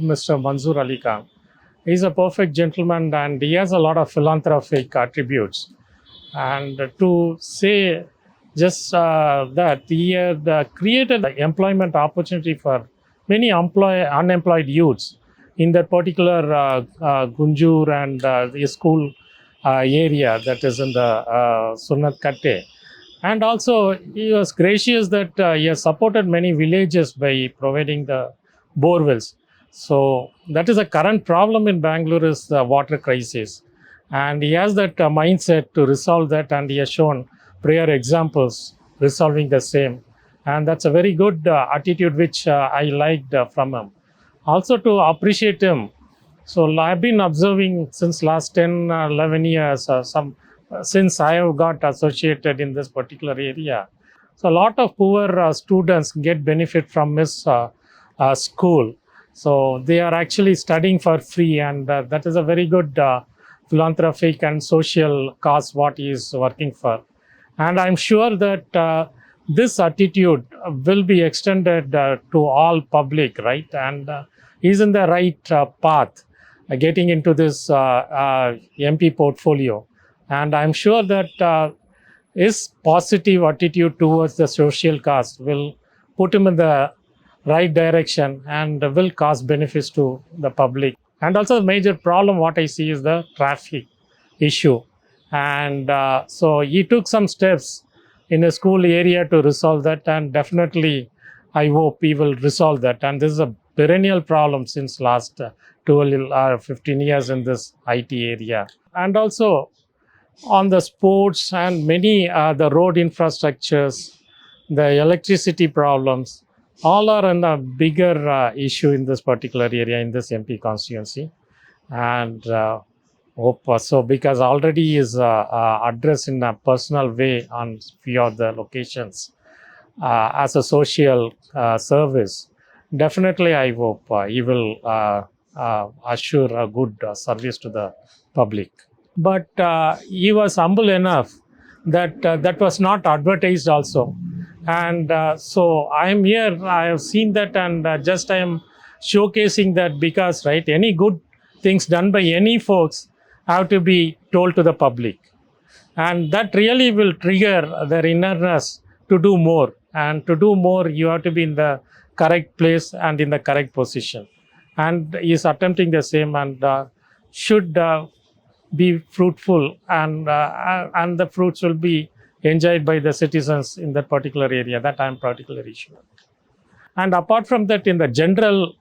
Mr. Manzoor Ali Khan. He's a perfect gentleman and he has a lot of philanthropic attributes. And to say just that he had created employment opportunity for many unemployed youths in that particular Gunjur and the school area that is in the Sunnat Katte. And also, he was gracious that he has supported many villages by providing the bore wells. So that is a current problem in Bangalore is the water crisis, and he has that mindset to resolve that, and he has shown prior examples resolving the same, and that's a very good attitude which I liked from him. Also to appreciate him, so I've been observing since last 10, 11 years, since I have got associated in this particular area. So a lot of poor students get benefit from his school. So they are actually studying for free, and that is a very good philanthropic and social cause what he is working for. And I'm sure that this attitude will be extended to all public, right? And he's in the right path, getting into this MP portfolio. And I'm sure that his positive attitude towards the social cause will put him in the right direction and will cause benefits to the public. And also, the major problem what I see is the traffic issue. And so he took some steps in a school area to resolve that, and definitely I hope he will resolve that. And this is a perennial problem since last 12 or 15 years in this IT area. And also on the sports and many the road infrastructures, the electricity problems, all are in a bigger issue in this particular area in this MP constituency. And hope so, because already is addressed in a personal way on few of the locations as a social service. Definitely, I hope he will assure a good service to the public. But he was humble enough that that was not advertised also. And so I am here, I have seen that, and just I am showcasing that, because right, any good things done by any folks have to be told to the public, and that really will trigger their innerness to do more. And to do more, you have to be in the correct place and in the correct position, and he is attempting the same, and should be fruitful, and the fruits will be enjoyed by the citizens in that particular area. That I am particularly sure. And apart from that, in the general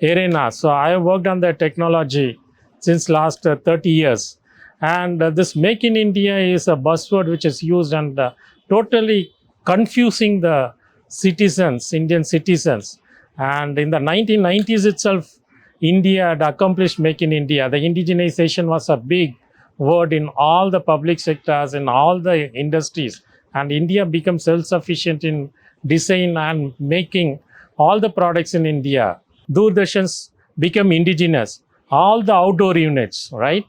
arena, so I have worked on the technology since last 30 years. And this Make in India is a buzzword which is used, and totally confusing the citizens, Indian citizens. And in the 1990s itself, India had accomplished Make in India. The indigenization was a big word in all the public sectors, in all the industries. And India became self-sufficient in design and making all the products in India. Doordarshans became indigenous. All the outdoor units, right?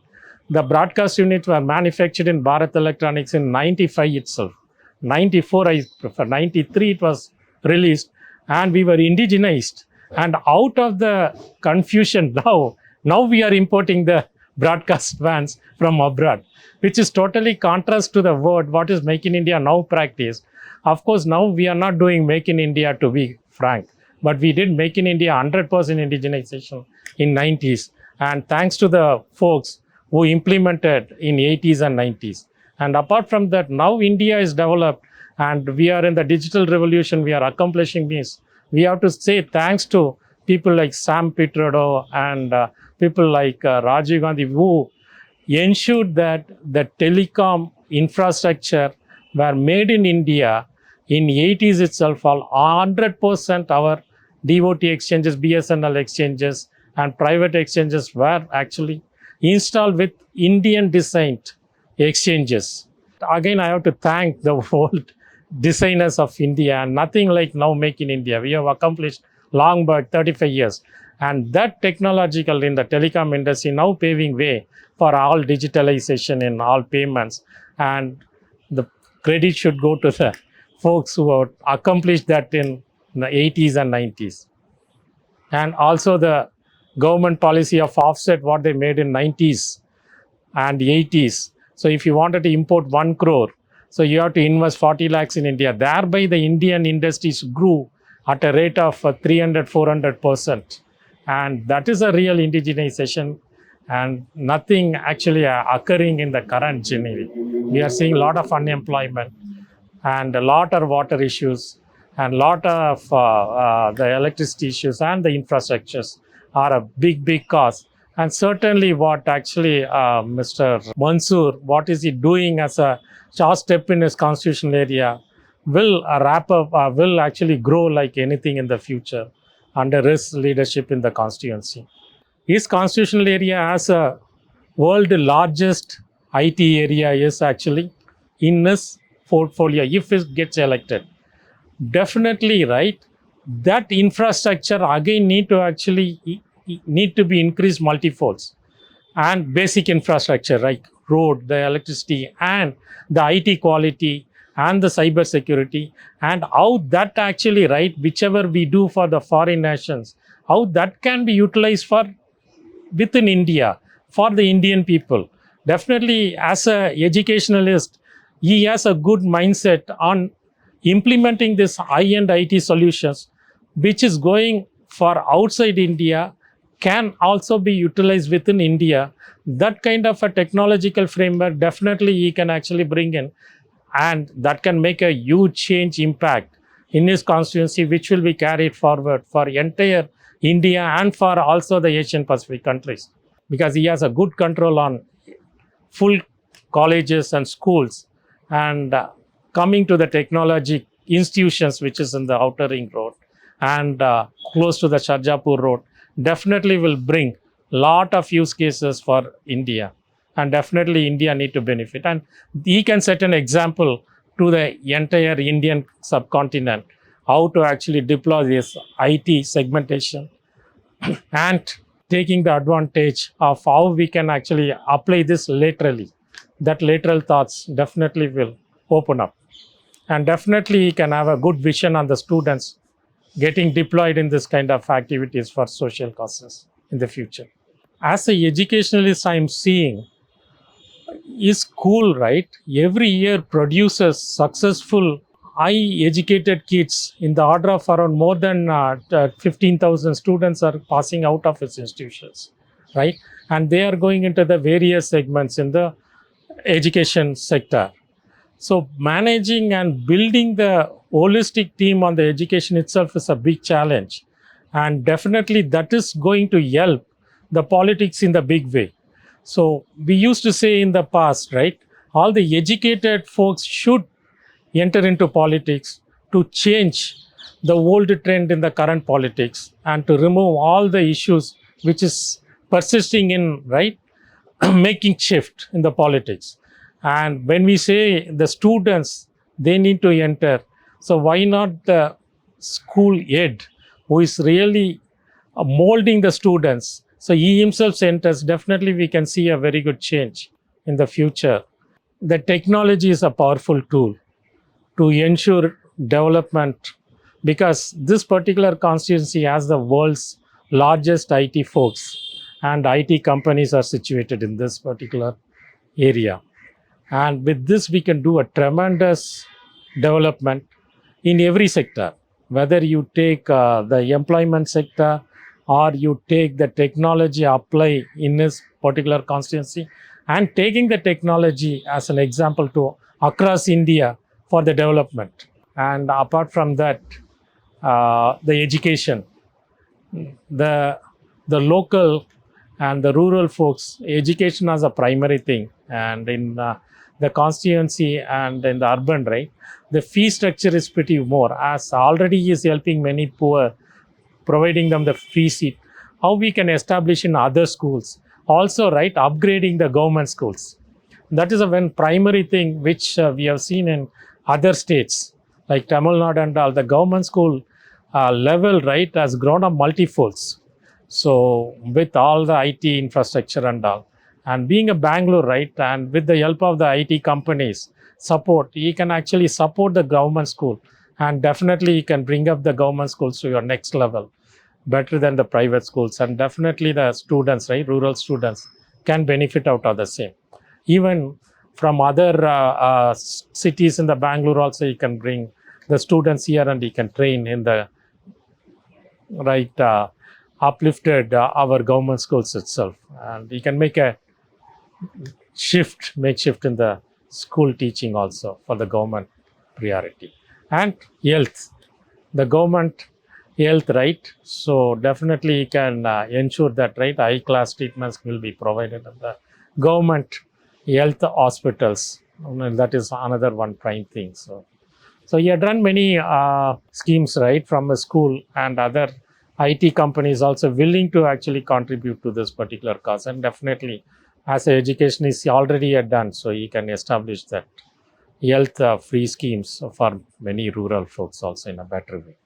The broadcast units were manufactured in Bharat Electronics in 95 itself. 94, I prefer. 93 it was released, and we were indigenized. And out of the confusion now we are importing the broadcast vans from abroad, which is totally contrast to the word what is Make in India now practiced. Of course, now we are not doing Make in India, to be frank, but we did Make in India 100% indigenization in 90s, and thanks to the folks who implemented in 80s and 90s. And apart from that, now India is developed and we are in the digital revolution. We are accomplishing this. We have to say thanks to people like Sam Pitroda and people like Rajiv Gandhi, who ensured that the telecom infrastructure were made in India in 80s itself. All 100% our DOT exchanges, BSNL exchanges, and private exchanges were actually installed with Indian designed exchanges. Again, I have to thank the old designers of India, and nothing like now Make in India. We have accomplished long back 35 years. And that technological in the telecom industry now paving way for all digitalization in all payments. And the credit should go to the folks who have accomplished that in the 80s and 90s. And also the government policy of offset what they made in 90s and 80s. So if you wanted to import 1 crore, so you have to invest 40 lakhs in India. Thereby the Indian industries grew at a rate of 300, 400%. And that is a real indigenization and nothing actually occurring in the current journey. We are seeing a lot of unemployment and a lot of water issues and a lot of the electricity issues and the infrastructures are a big cause. And certainly what actually Mr. Mansoor, what is he doing as a short step in his constitutional area will wrap up, will actually grow like anything in the future under his leadership in the constituency. His constitutional area has a world largest IT area is actually in his portfolio if he gets elected. Definitely, right? That infrastructure again need to be increased multifolds and basic infrastructure like road, the electricity and the IT quality and the cyber security and how that actually, right, whichever we do for the foreign nations, how that can be utilized for within India for the Indian people. Definitely, as a educationalist, he has a good mindset on implementing this high-end IT solutions, which is going for outside India, can also be utilized within India. That kind of a technological framework, definitely he can actually bring in, and that can make a huge change impact in his constituency, which will be carried forward for entire India and for also the Asian Pacific countries, because he has a good control on full colleges and schools and coming to the technology institutions, which is in the Outer Ring Road and close to the Sharjapur Road, definitely will bring lot of use cases for India. And definitely India need to benefit. And he can set an example to the entire Indian subcontinent, how to actually deploy this IT segmentation and taking the advantage of how we can actually apply this laterally. That lateral thoughts definitely will open up. And definitely he can have a good vision on the students getting deployed in this kind of activities for social causes in the future. As a educationalist, I'm seeing is school, right, every year produces successful high educated kids in the order of around more than 15,000 students are passing out of its institutions, right? And they are going into the various segments in the education sector. So managing and building the holistic team on the education itself is a big challenge. And definitely that is going to help the politics in the big way. So we used to say in the past, right, all the educated folks should enter into politics to change the old trend in the current politics and to remove all the issues which is persisting in, right, making shift in the politics. And when we say the students, they need to enter. So why not the school head who is really molding the students? So he himself enters, definitely we can see a very good change in the future. The technology is a powerful tool to ensure development because this particular constituency has the world's largest IT folks and IT companies are situated in this particular area. And with this, we can do a tremendous development in every sector, whether you take the employment sector or you take the technology apply in this particular constituency and taking the technology as an example to across India for the development. And apart from that, the education, the local and the rural folks, education as a primary thing. And in the constituency and in the urban, right, the fee structure is pretty more, as already is helping many poor, providing them the free seat. How we can establish in other schools, also, right, upgrading the government schools. That is a one primary thing which we have seen in other states like Tamil Nadu and all. The government school level, right, has grown up multifolds. So with all the IT infrastructure and all, and being a Bangalore, right, and with the help of the IT companies support, you can actually support the government school, and definitely you can bring up the government schools to your next level. better than the private schools, and definitely the students, right, rural students can benefit out of the same. Even from other cities in the Bangalore also, you can bring the students here and you can train in the right uplifted our government schools itself, and you can make a make shift in the school teaching also for the government priority. And health, the government health, right, so definitely you can ensure that, right, high class treatments will be provided in the government health hospitals. And that is another one prime thing. So he had run many schemes, right, from a school, and other IT companies also willing to actually contribute to this particular cause. And definitely, as an education is already had done, so he can establish that health free schemes for many rural folks also in a better way.